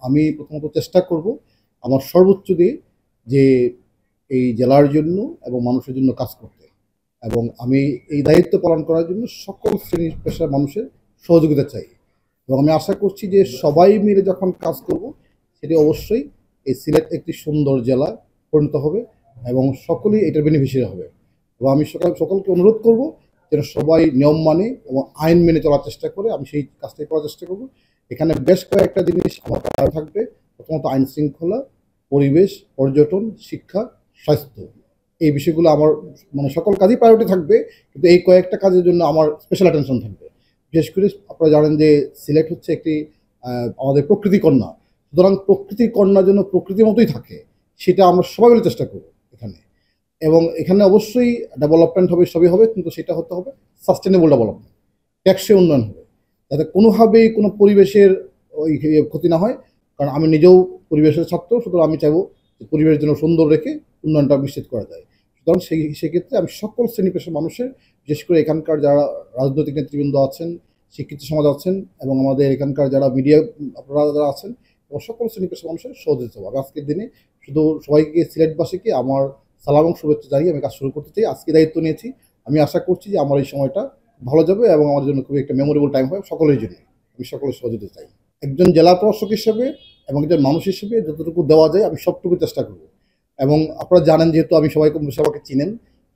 আমি প্রথমত চেষ্টা করব আমার সর্বোচ্চ দিয়ে যে এই জেলার জন্য এবং মানুষের জন্য কাজ করতে, এবং আমি এই দায়িত্ব পালন করার জন্য সকল শ্রেণী পেশার মানুষের সহযোগিতা চাই। এবং আমি আশা করছি যে সবাই মিলে যখন কাজ করব, সেটি অবশ্যই এই সিলেট একটি সুন্দর জেলা পরিণত হবে এবং সকলেই এটার বেনিফিশিয়ারি হবে। এবং আমি সকলকে অনুরোধ করব যেন সবাই নিয়ম মানে এবং আইন মেনে চলার চেষ্টা করে। আমি সেই কাজটাই করার চেষ্টা করব। এখানে বেশ কয়েকটা জিনিস আমার থাকবে। প্রথমত আইন শৃঙ্খলা, পরিবেশ, পর্যটন, শিক্ষা, স্বাস্থ্য, এই বিষয়গুলো আমার মানে সকল কাজই প্রায়োরিটি থাকবে, কিন্তু এই কয়েকটা কাজের জন্য আমার স্পেশাল অ্যাটেনশন থাকবে। বিশেষ করে আপনারা জানেন যে সিলেট হচ্ছে একটি আমাদের প্রকৃতি কন্যা। সুতরাং প্রকৃতির কন্যার জন্য প্রকৃতির মতোই থাকে, সেটা আমরা সবাই মিলে চেষ্টা করব এখানে। এবং এখানে অবশ্যই ডেভেলপমেন্ট হবে, সবই হবে, কিন্তু সেটা হতে হবে সাস্টেনেবল ডেভেলপমেন্ট, টেকসই উন্নয়ন হবে, যাতে কোনোভাবেই কোনো পরিবেশের ওই ক্ষতি না হয়। কারণ আমি নিজেও পরিবেশের ছাত্র, সুতরাং আমি চাইবো যে পরিবেশ যেন সুন্দর রেখে উন্নয়নটা নিশ্চিত করা যায়। সুতরাং সেক্ষেত্রে আমি সকল শ্রেণী পেশার মানুষের, বিশেষ করে এখানকার যারা রাজনৈতিক নেতৃবৃন্দ আছেন, শিক্ষিত সমাজ আছেন, এবং আমাদের এখানকার যারা মিডিয়া আপনারা যারা আছেন, এবং সকল শ্রেণী পেশার মানুষের সহযোগিতা হবে। আজকের দিনে শুধু সবাইকে, সিলেটবাসীকে আমার সালাম এবং শুভেচ্ছা জানিয়ে আমি কাজ শুরু করতে চাই। আজকে দায়িত্ব নিয়েছি, আমি আশা করছি যে আমার এই সময়টা ভালো যাবে এবং আমার জন্য খুবই একটা মেমোরেবল টাইম হবে সকলের জন্য। আমি সকলের সহযোগিতা চাই। একজন জেলা প্রশাসক হিসেবে এবং একজন মানুষ হিসেবে যতটুকু দেওয়া যায় আমি সবটুকু চেষ্টা করব। এবং আপনারা জানেন, যেহেতু আমি সবাইকে আমাকে চিনেন,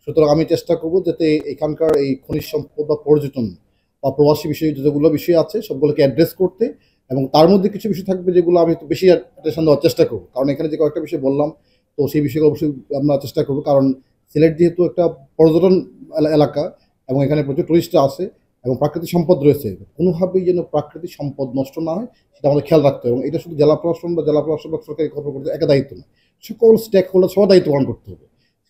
সুতরাং আমি চেষ্টা করব যাতে এখানকার এই খনিজ সম্পদ বা পর্যটন বা প্রবাসী বিষয় যতগুলো বিষয় আছে সবগুলোকে অ্যাড্রেস করতে, এবং তার মধ্যে কিছু বিষয় থাকবে যেগুলো আমি একটু বেশি অ্যাটেনশন দেওয়ার চেষ্টা করব। কারণ এখানে যে কয়েকটা বিষয় বললাম, তো সেই বিষয়গুলো অবশ্যই আমরা চেষ্টা করব। কারণ সিলেট যেহেতু একটা পর্যটন এলাকা এবং এখানে প্রচুর টুরিস্টরা আসে এবং প্রাকৃতিক সম্পদ রয়েছে, কোনোভাবেই যেন প্রাকৃতিক সম্পদ নষ্ট না হয় সেটা আমাদের খেয়াল রাখতে হবে। এবং এটা শুধু জেলা প্রশাসন বা জেলা প্রশাসন বা সরকারি কর্মকর্তা একা দায়িত্ব নয়, সকল স্টেক হোল্ডার সবার দায়িত্ব পালন করতে হবে।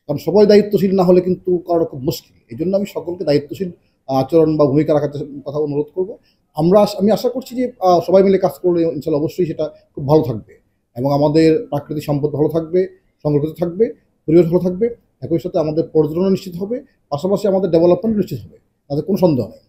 কারণ সবাই দায়িত্বশীল না হলে কিন্তু কারো খুব মুশকিল। এই জন্য আমি সকলকে দায়িত্বশীল আচরণ বা ভূমিকা রাখার কথা অনুরোধ করব। আমি আশা করছি যে সবাই মিলে কাজ করলে ইনশাল্লাহ অবশ্যই সেটা খুব ভালো থাকবে এবং আমাদের প্রাকৃতিক সম্পদ ভালো থাকবে, সংরক্ষিত থাকবে, পরিবেশ ভালো থাকবে, একই সাথে আমাদের পর্যটন নিশ্চিত হবে, পাশাপাশি আমাদের ডেভেলপমেন্ট নিশ্চিত হবে, তাতে কোনো সন্দেহ নেই।